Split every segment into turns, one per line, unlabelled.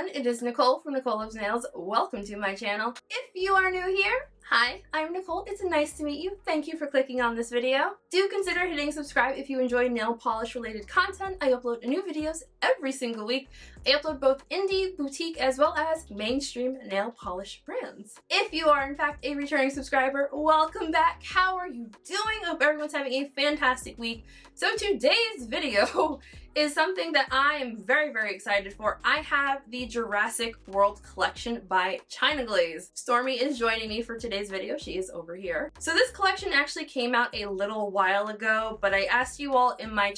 everyone, it is Nicole from Nicole Loves Nails. Welcome to my channel. If you are new here, hi, I'm Nicole. It's nice to meet you. Thank you for clicking on this video. Do consider hitting subscribe if you enjoy nail polish related content. I upload new videos every single week. I upload both indie, boutique, as well as mainstream nail polish brands. If you are in fact a returning subscriber, welcome back. How are you doing? I hope everyone's having a fantastic week. So today's video is something that I am very, very excited for. I have the Jurassic World collection by China Glaze. Stormy is joining me for today's video. She is over here. So this collection actually came out a little while ago, but I asked you all in my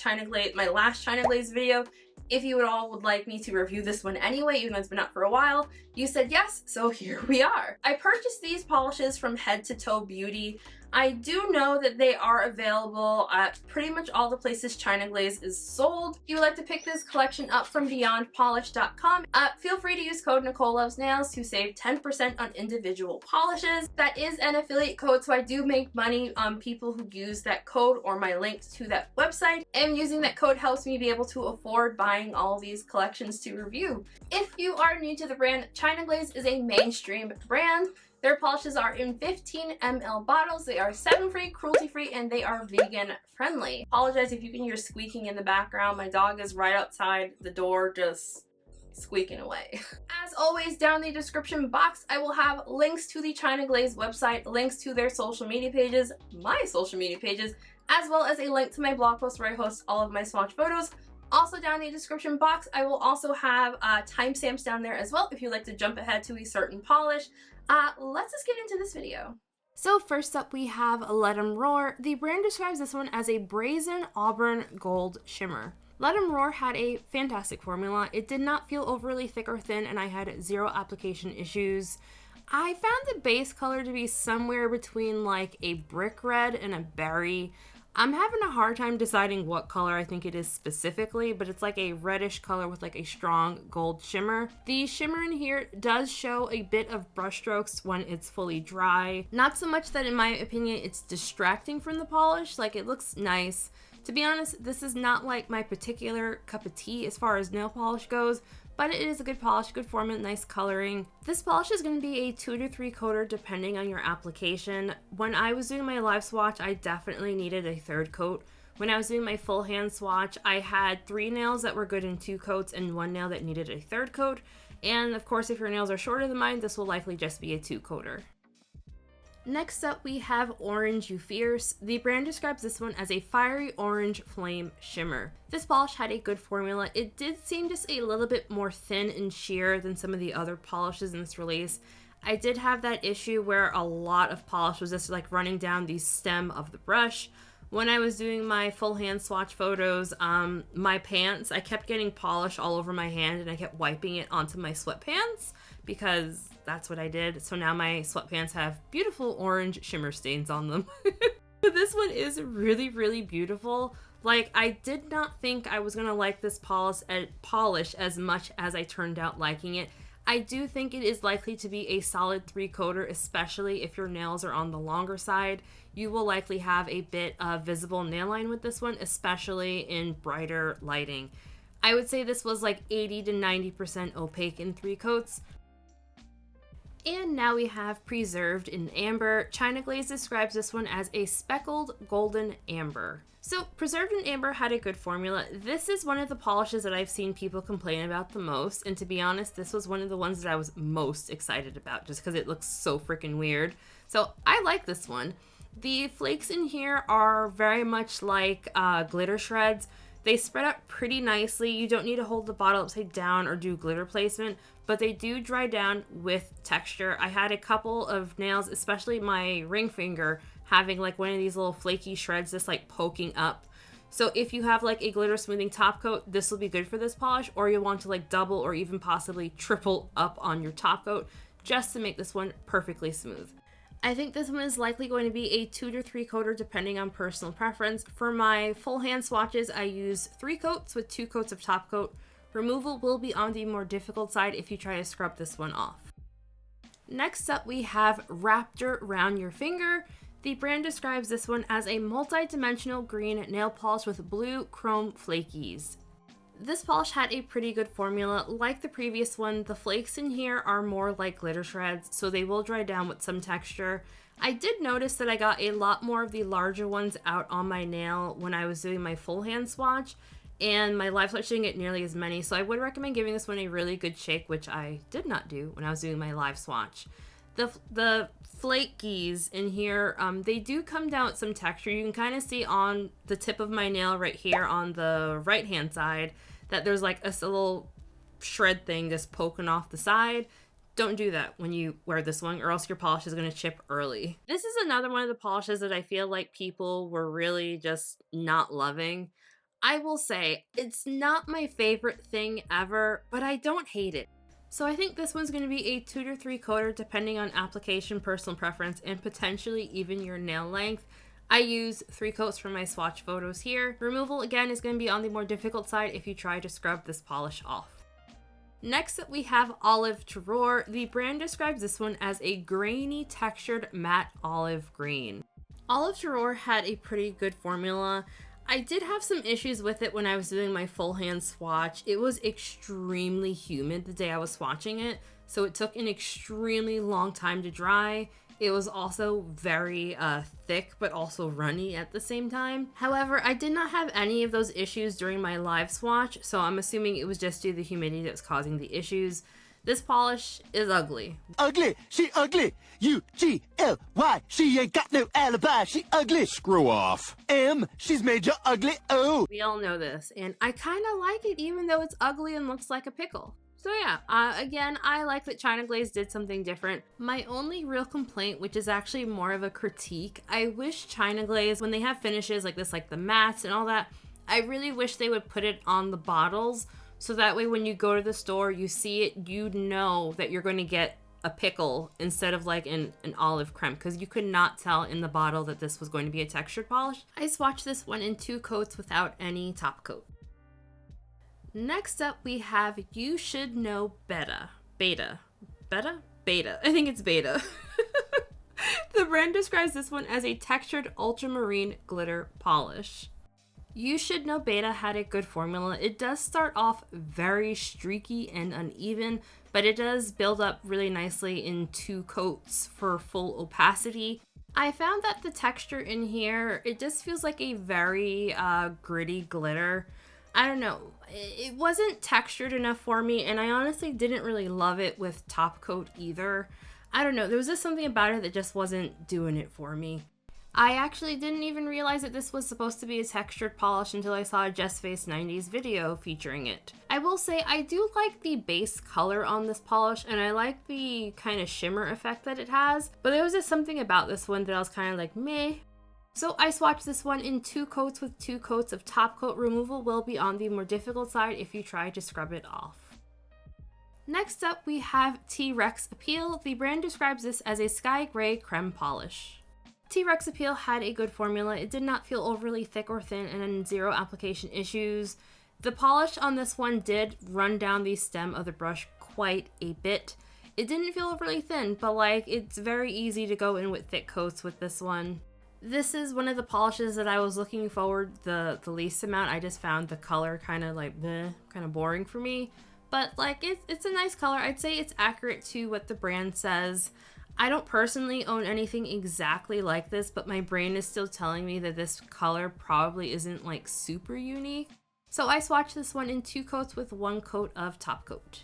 last China Glaze video if you would like me to review this one anyway, even though it's been out for a while. You said yes, so here we are. I purchased these polishes from Head to Toe Beauty. I do know that they are available at pretty much all the places China Glaze is sold. If you would like to pick this collection up from beyondpolish.com, feel free to use code Nicole Loves Nails to save 10% on individual polishes. That is an affiliate code, so I do make money on people who use that code or my links to that website, and using that code helps me be able to afford buying all these collections to review. If you are new to the brand, China Glaze is a mainstream brand. Their polishes are in 15 ml bottles. They are 7-free, cruelty-free, and they are vegan friendly. Apologize if you can hear squeaking in the background. My dog is right outside the door just squeaking away. As always, down in the description box, I will have links to the China Glaze website, links to their social media pages, my social media pages, as well as a link to my blog post where I host all of my swatch photos. Also down in the description box, I will also have timestamps down there as well if you'd like to jump ahead to a certain polish. Let's just get into this video. So first up we have Let 'Em Roar. The brand describes this one as a brazen auburn gold shimmer. Let 'Em Roar had a fantastic formula. It did not feel overly thick or thin, and I had zero application issues. I found the base color to be somewhere between like a brick red and a berry. I'm having a hard time deciding what color I think it is specifically, but it's like a reddish color with like a strong gold shimmer. The shimmer in here does show a bit of brush strokes when it's fully dry. Not so much that in my opinion it's distracting from the polish, like it looks nice. To be honest, this is not like my particular cup of tea as far as nail polish goes, but it is a good polish, good formant, nice coloring. This polish is going to be a 2 to 3 coater depending on your application. When I was doing my live swatch, I definitely needed a 3rd coat. When I was doing my full hand swatch, I had 3 nails that were good in 2 coats and 1 nail that needed a 3rd coat. And of course, if your nails are shorter than mine, this will likely just be a 2 coater. Next up, we have Orange You Fierce. The brand describes this one as a fiery orange flame shimmer. This polish had a good formula. It did seem just a little bit more thin and sheer than some of the other polishes in this release. I did have that issue where a lot of polish was just like running down the stem of the brush. When I was doing my full hand swatch photos, my pants, I kept getting polish all over my hand and I kept wiping it onto my sweatpants because that's what I did. So now my sweatpants have beautiful orange shimmer stains on them. This one is really, really beautiful. Like, I did not think I was gonna like this polish as much as I turned out liking it. I do think it is likely to be a solid 3 coater, especially if your nails are on the longer side. You will likely have a bit of visible nail line with this one, especially in brighter lighting. I would say this was like 80 to 90% opaque in 3 coats. And now we have Preserved in Amber. China Glaze describes this one as a speckled golden amber. So Preserved in Amber had a good formula. This is one of the polishes that I've seen people complain about the most, and to be honest, this was one of the ones that I was most excited about just because it looks so freaking weird. So I like this one. The flakes in here are very much like glitter shreds. They spread out pretty nicely. You don't need to hold the bottle upside down or do glitter placement, but they do dry down with texture. I had a couple of nails, especially my ring finger, having like one of these little flaky shreds just like poking up. So if you have like a glitter smoothing top coat, this will be good for this polish, or you'll want to like double or even possibly triple up on your top coat just to make this one perfectly smooth. I think this one is likely going to be a 2 to 3 coater depending on personal preference. For my full hand swatches, I use 3 coats with 2 coats of top coat. Removal will be on the more difficult side if you try to scrub this one off. Next up, we have Raptor Round Your Finger. The brand describes this one as a multi-dimensional green nail polish with blue chrome flakies. This polish had a pretty good formula. Like the previous one, the flakes in here are more like glitter shreds, so they will dry down with some texture. I did notice that I got a lot more of the larger ones out on my nail when I was doing my full hand swatch, and my live swatch didn't get nearly as many, so I would recommend giving this one a really good shake, which I did not do when I was doing my live swatch. The flakies in here, they do come down with some texture. You can kind of see on the tip of my nail right here on the right hand side that there's like a little shred thing just poking off the side. Don't do that when you wear this one, or else your polish is going to chip early. This is another one of the polishes that I feel like people were really just not loving. I will say, it's not my favorite thing ever, but I don't hate it. So I think this one's going to be a 2 to 3 coater depending on application, personal preference, and potentially even your nail length. I use 3 coats for my swatch photos here. Removal again is going to be on the more difficult side if you try to scrub this polish off. Next up we have Olive Terroir. The brand describes this one as a grainy textured matte olive green. Olive Terroir had a pretty good formula. I did have some issues with it when I was doing my full hand swatch. It was extremely humid the day I was swatching it, so it took an extremely long time to dry. It was also very thick, but also runny at the same time. However, I did not have any of those issues during my live swatch, so I'm assuming it was just due to the humidity that was causing the issues. This polish is ugly.
Ugly! She ugly! U-G-L-Y! She ain't got no alibi! She ugly! Screw off! M, she's made you ugly! Oh!
We all know this, and I kind of like it even though it's ugly and looks like a pickle. So yeah, again, I like that China Glaze did something different. My only real complaint, which is actually more of a critique, I wish China Glaze, when they have finishes like this, like the mattes and all that, I really wish they would put it on the bottles, so that way when you go to the store, you see it, you know that you're going to get a pickle instead of like an olive creme, because you could not tell in the bottle that this was going to be a textured polish. I swatched this one in 2 coats without any top coat. Next up we have You Should Know Beta. Beta. I think it's Beta. The brand describes this one as a textured ultramarine glitter polish. You Should Know Beta had a good formula. It does start off very streaky and uneven, but it does build up really nicely in 2 coats for full opacity. I found that the texture in here, it just feels like a very gritty glitter. I don't know, it wasn't textured enough for me, and I honestly didn't really love it with top coat either. I don't know, there was just something about it that just wasn't doing it for me. I actually didn't even realize that this was supposed to be a textured polish until I saw a Just Face 90s video featuring it. I will say I do like the base color on this polish, and I like the kind of shimmer effect that it has, but there was just something about this one that I was kind of like, meh. So I swatched this one in 2 coats with 2 coats of top coat. Removal will be on the more difficult side if you try to scrub it off. Next up we have T.Rex Appeal. The brand describes this as a sky gray creme polish. T.Rex Appeal had a good formula. It did not feel overly thick or thin, and then 0 application issues. The polish on this one did run down the stem of the brush quite a bit. It didn't feel overly thin, but like it's very easy to go in with thick coats with this one. This is one of the polishes that I was looking forward the least amount. I just found the color kind of like bleh, kind of boring for me. But like it's a nice color. I'd say it's accurate to what the brand says. I don't personally own anything exactly like this, but my brain is still telling me that this color probably isn't like super unique. So I swatched this one in 2 coats with 1 coat of top coat.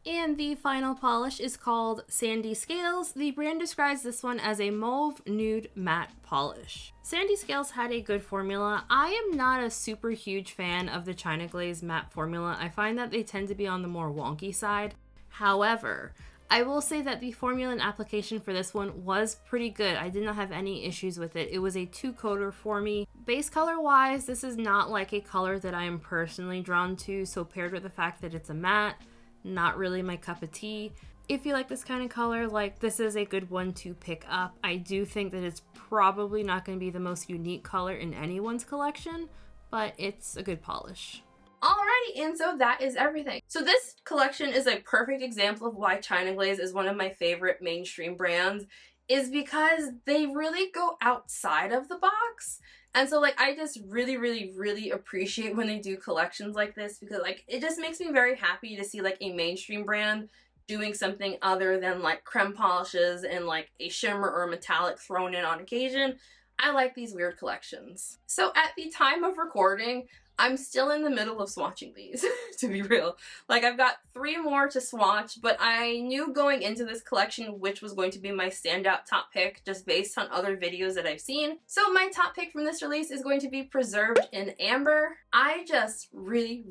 And the final polish is called Sandy Scales. The brand describes this one as a mauve nude matte polish. Sandy Scales had a good formula. I am not a super huge fan of the China Glaze matte formula. I find that they tend to be on the more wonky side. However, I will say that the formula and application for this one was pretty good. I did not have any issues with it. It was a 2-coater for me. Base color wise, this is not like a color that I am personally drawn to, so paired with the fact that it's a matte, not really my cup of tea. If you like this kind of color, like this is a good one to pick up. I do think that it's probably not going to be the most unique color in anyone's collection, but it's a good polish.
Alrighty, and so that is everything. So this collection is a perfect example of why China Glaze is one of my favorite mainstream brands, is because they really go outside of the box. And so like I just really appreciate when they do collections like this, because like it just makes me very happy to see like a mainstream brand doing something other than like creme polishes and like a shimmer or a metallic thrown in on occasion. I like these weird collections. So at the time of recording, I'm still in the middle of swatching these, to be real. Like, I've got 3 more to swatch, but I knew going into this collection which was going to be my standout top pick, just based on other videos that I've seen. So my top pick from this release is going to be Preserved in Amber. I just really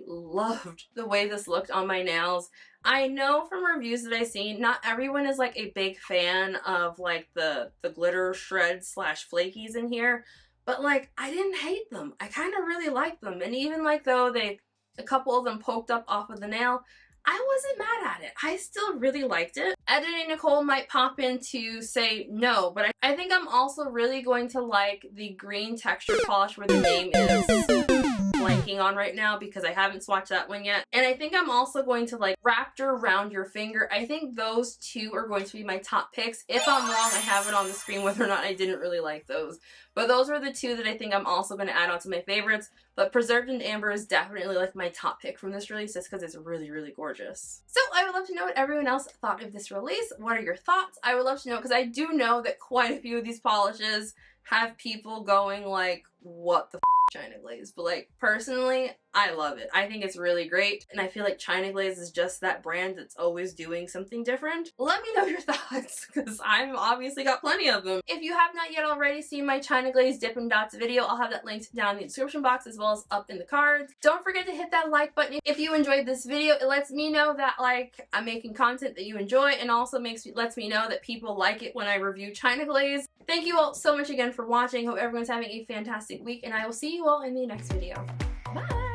loved the way this looked on my nails. I know from reviews that I've seen, not everyone is like a big fan of like the glitter shreds slash flakies in here. But like, I didn't hate them. I kind of really liked them. And even like though a couple of them poked up off of the nail, I wasn't mad at it. I still really liked it. Editing Nicole might pop in to say no, but I think I'm also really going to like the green texture polish where the name is blanking on right now because I haven't swatched that one yet. And I think I'm also going to like Raptor Round Your Finger. I think those 2 are going to be my top picks. If I'm wrong, I have it on the screen whether or not I didn't really like those. But those are the 2 that I think I'm also going to add on to my favorites. But Preserved in Amber is definitely like my top pick from this release just because it's really gorgeous. So I would love to know what everyone else thought of this release. What are your thoughts? I would love to know because I do know that quite a few of these polishes have people going like, what the China Glaze? But like, personally, I love it. I think it's really great, and I feel like China Glaze is just that brand that's always doing something different. Let me know your thoughts, because I've obviously got plenty of them. If you have not yet already seen my China Glaze Dippin' Dots video, I'll have that linked down in the description box as well as up in the cards. Don't forget to hit that like button if you enjoyed this video. It lets me know that like I'm making content that you enjoy, and also lets me know that people like it when I review China Glaze. Thank you all so much again for watching. Hope everyone's having a fantastic week, and I will see you all in the next video. Bye!